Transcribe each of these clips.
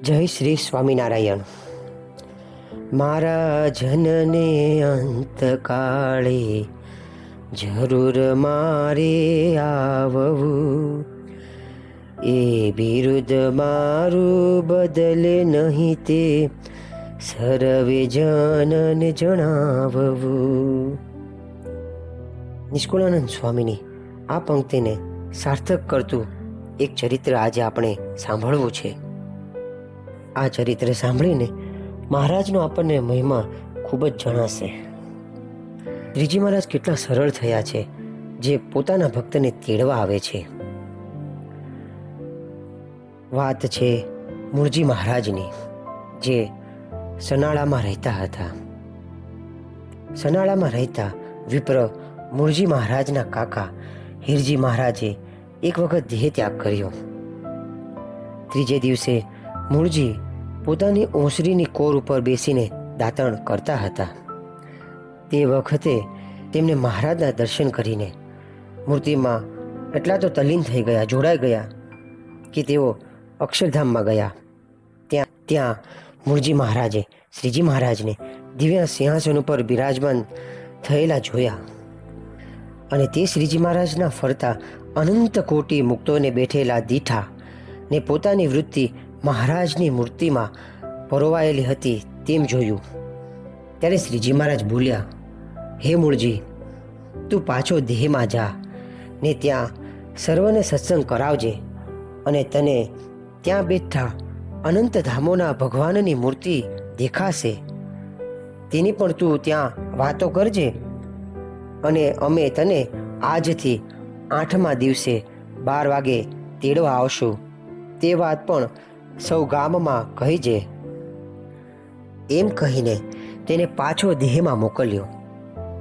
જય શ્રી સ્વામિનારાયણ. મારા જનને અંતકાળે જરૂર મારે આવવું, એ બિરુદ મારું બદલે નહીં તે સર્વે જનને જણાવવું. નિષ્કુળાનંદ સ્વામીની આ પંક્તિને સાર્થક કરતું એક ચરિત્ર આજે આપણે સાંભળવું છે. આ ચરિત્ર સાંભળીને મહારાજનો આપણને મહિમા ખૂબ જ જણાશે. શ્રીજી મહારાજ કેટલા સરળ થયા છે, જે પોતાના ભક્તને તેડવા આવે છે. વાત છે મૂળજી મહારાજની, જે સનાળામાં રહેતા હતા. સનાળામાં રહેતા વિપ્ર મૂળજી મહારાજના કાકા હિરજી મહારાજે એક વખત દેહ ત્યાગ કર્યો. ત્રીજે દિવસે મૂળજી પોતાની ઓસરીની કોર ઉપર બેસીને દાતણ કરતા હતા. તે વખતે તેમને મહારાજના દર્શન કરીને મૂર્તિમાં એટલા તો તલ્લીન થઈ ગયા, જોડાઈ ગયા કે તેઓ અક્ષરધામમાં ગયા. ત્યાં મૂળજી મહારાજે શ્રીજી મહારાજને દિવ્ય સિંહાસન ઉપર બિરાજમાન થયેલા જોયા, અને તે શ્રીજી મહારાજના ફરતા અનંત કોટી મુક્તોને બેઠેલા દીઠા ને પોતાની વૃત્તિ મહારાજની મૂર્તિમાં પરોવાયેલી હતી તેમ જોયું. ત્યારે શ્રીજી મહારાજ બોલ્યા, હે મૂળજી, તું પાછો દેહમાં જા ને ત્યાં સર્વને સત્સંગ કરાવજે, અને તને ત્યાં બેઠા અનંત ધામોના ભગવાનની મૂર્તિ દેખાશે, તેની પણ તું ત્યાં વાતો કરજે, અને અમે તને આજથી 8મા દિવસે 12 વાગે તેડવા આવશું, તે વાત પણ સૌ ગામમાં કહીજે. એમ કહીને તેને પાછો દેહમાં મોકલ્યો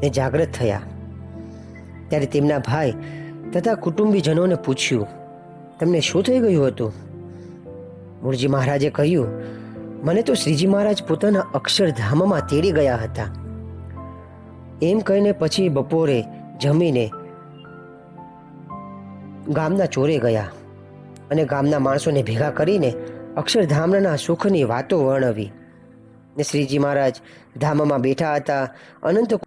ને જાગૃત થયા. ત્યારે તેમના ભાઈ તથા કુટુંબીજનોને પૂછ્યું, તમને શું થઈ ગયું હતું? મૂળજી મહારાજે કહ્યું, મને તો શ્રીજી મહારાજ પોતાના અક્ષરધામમાં તેડી ગયા હતા. એમ કહીને પછી બપોરે જમીને ગામના ચોરે ગયા અને ગામના માણસોને ભેગા કરીને અક્ષરધામના સુખની વાતો વર્ણવી. ને શ્રીજી મહારાજ ધામમાં બેઠા હતા,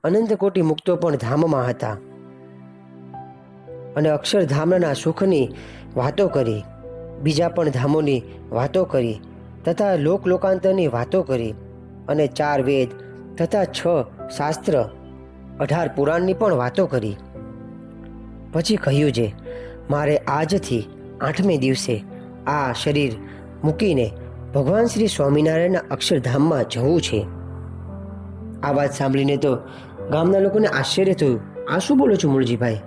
અનંત કોટી મુક્તો પણ ધામમાં હતા, અને અક્ષરધામના સુખની વાતો કરી, બીજા પણ ધામોની વાતો કરી, તથા લોકાંતરની વાતો કરી, અને 4 વેદ તથા 6 શાસ્ત્ર 18 પુરાણની પણ વાતો કરી. પછી કહ્યું છે, મારે આજથી 8મે દિવસે આ શરીર મૂકીને ભગવાન શ્રી સ્વામિનારાયણના અક્ષરધામમાં જવું છે. આ વાત સાંભળીને તો ગામના લોકોને આશ્ચર્ય થયું. આ શું બોલો છો મૂળજીભાઈ?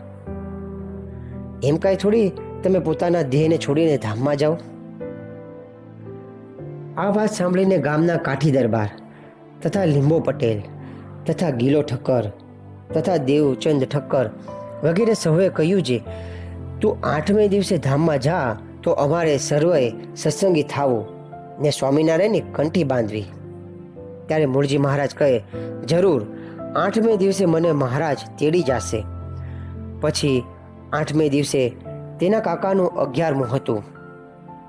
એમ કાંઈ થોડી તમે પોતાના દેહને છોડીને ધામમાં જાઓ? આ વાત સાંભળીને ગામના કાઠી દરબાર તથા લીંબો પટેલ તથા ગીલો ઠક્કર તથા દેવચંદ ઠક્કર વગેરે સૌએ કહ્યું છે, તું 8મે દિવસે ધામમાં જા તો અમારે સર્વે સત્સંગી થાવું ને સ્વામિનારાયણની કંઠી બાંધવી. ત્યારે મૂળજી મહારાજ કહે, જરૂર, 8મે દિવસે મને મહારાજ તેડી જશે. પછી 8મે દિવસે તેના કાકાનું 11મું હતું.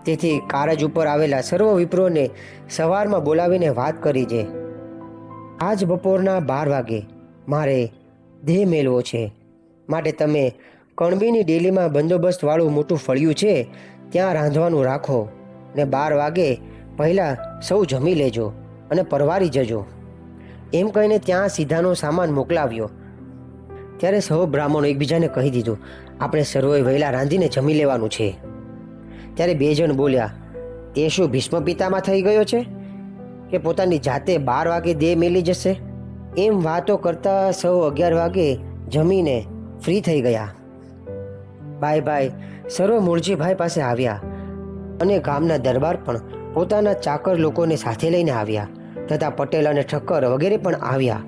તેથી કારજ ઉપર આવેલા સર્વ વિપ્રોને સવારમાં બોલાવીને વાત કરી છે, આજ બપોરના 12 વાગે મારે દેહ મેળવો છે, માટે તમે કણબીની ડેલીમાં બંદોબસ્તવાળું મોટું ફળિયું છે, ત્યાં રાંધવાનું રાખો, ને 12 વાગે પહેલાં સૌ જમી લેજો અને પરવારી જજો. એમ કહીને ત્યાં સીધાનો સામાન મોકલાવ્યો. ત્યારે સૌ બ્રાહ્મણો એકબીજાને કહી દીધું, આપણે સર્વે વહેલા રાંધીને જમી લેવાનું છે. ત્યારે 2 જણ બોલ્યા, તે શું ભીષ્મ પિતામાં થઈ ગયો છે કે પોતાની જાતે 12 વાગે દેહ મેલી જશે? એમ વાતો કરતા સૌ 11 વાગે જમીને ફ્રી થઈ ગયા. ભાઈ સર્વ મૂળજીભાઈ પાસે આવ્યા, અને ગામના દરબાર પણ પોતાના ચાકર લોકોને સાથે લઈને આવ્યા, તથા પટેલ અને ઠક્કર વગેરે પણ આવ્યા.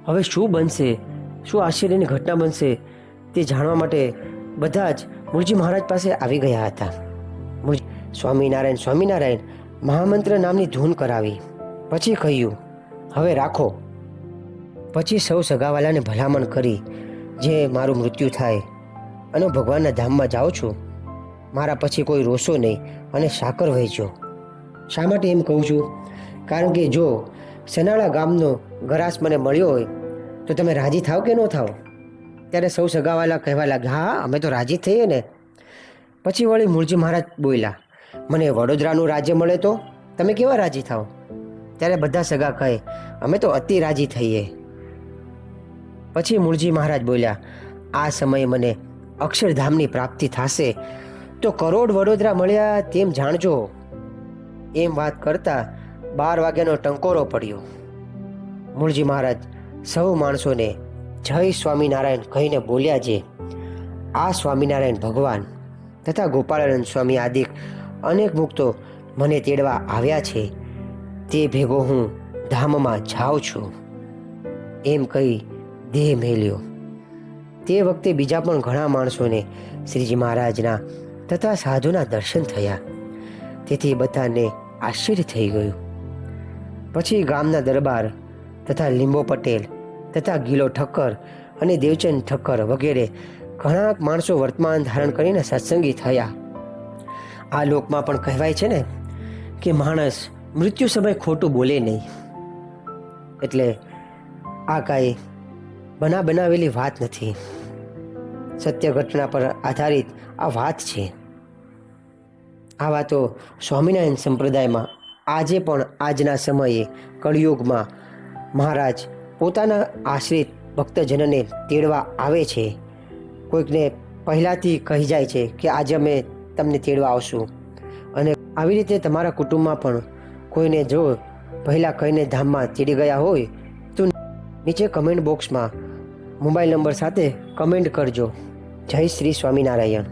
હવે શું બનશે, શું આશ્ચર્યની ઘટના બનશે, તે જાણવા માટે બધા જ મૂળજી મહારાજ પાસે આવી ગયા હતા. સ્વામિનારાયણ સ્વામિનારાયણ મહામંત્ર નામની ધૂન કરાવી. પછી કહ્યું, હવે રાખો. પછી સૌ સગાવાલાને ભલામણ કરી, જે મારું મૃત્યુ થાય અને ભગવાનના ધામમાં જાઉં છું, મારા પછી કોઈ રોશો નહીં, અને સાકર વહેંચો. શા માટે એમ કહું છું? કારણ કે જો સનાળા ગામનો ગરાસ મને મળ્યો હોય તો તમે રાજી થાવ કે ન થાવ? ત્યારે સૌ સગાવાલા કહેવા લાગ્યા, હા અમે તો રાજી થઈએ ને. પછી વળી મૂળજી મહારાજ બોલ્યા, મને વડોદરાનું રાજ્ય મળે તો તમે કેવા રાજી થાવ? ત્યારે બધા સગા કહે, અમે તો અતિ રાજી થઈએ. પછી મૂળજી મહારાજ બોલ્યા, આ સમયે મને અક્ષરધામની પ્રાપ્તિ થશે તો કરોડ વડોદરા મળ્યા તેમ જાણજો. એમ વાત કરતા 12 વાગ્યાનો ટંકોરો પડ્યો. મૂળજી મહારાજ સૌ માણસોને જય સ્વામિનારાયણ કહીને બોલ્યા છે. આ સ્વામિનારાયણ ભગવાન તથા ગોપાળાનંદ સ્વામી આદિ અનેક મુક્તો મને તેડવા આવ્યા છે, તે ભેગો હું ધામમાં જાઉં છું. એમ કહી દેહ મેલ્યો. તે વખતે બીજા પણ ઘણા માણસોને શ્રીજી મહારાજના તથા સાધુના દર્શન થયા. તેથી બધાને આશ્ચર્ય થઈ ગયું. પછી ગામના દરબાર તથા લીંબો પટેલ તથા ગીલો ઠક્કર અને દેવચંદ ઠક્કર વગેરે ઘણા માણસો વર્તમાન ધારણ કરીને સત્સંગી થયા. આ લોકમાં પણ કહેવાય છે ને કે માણસ મૃત્યુ સમય ખોટું બોલે નહીં. એટલે આ કાંઈ બનાવેલી વાત નથી, સત્ય ઘટના પર આધારિત આ વાત છે. આ વાતો સ્વામિનારાયણ સંપ્રદાયમાં આજે પણ આજના સમયે કળિયુગમાં મહારાજ પોતાના આશ્રિત ભક્તજનને તેડવા આવે છે. કોઈકને પહેલાંથી કહી જાય છે કે આજે અમે તમને તેડવા આવશું. અને આવી રીતે તમારા કુટુંબમાં પણ કોઈને જો પહેલાં કહીને ધામમાં તેડી ગયા હોય તો નીચે કમેન્ટ બોક્સમાં મોબાઈલ નંબર સાથે કમેન્ટ કરજો. જય શ્રી સ્વામિનારાયણ.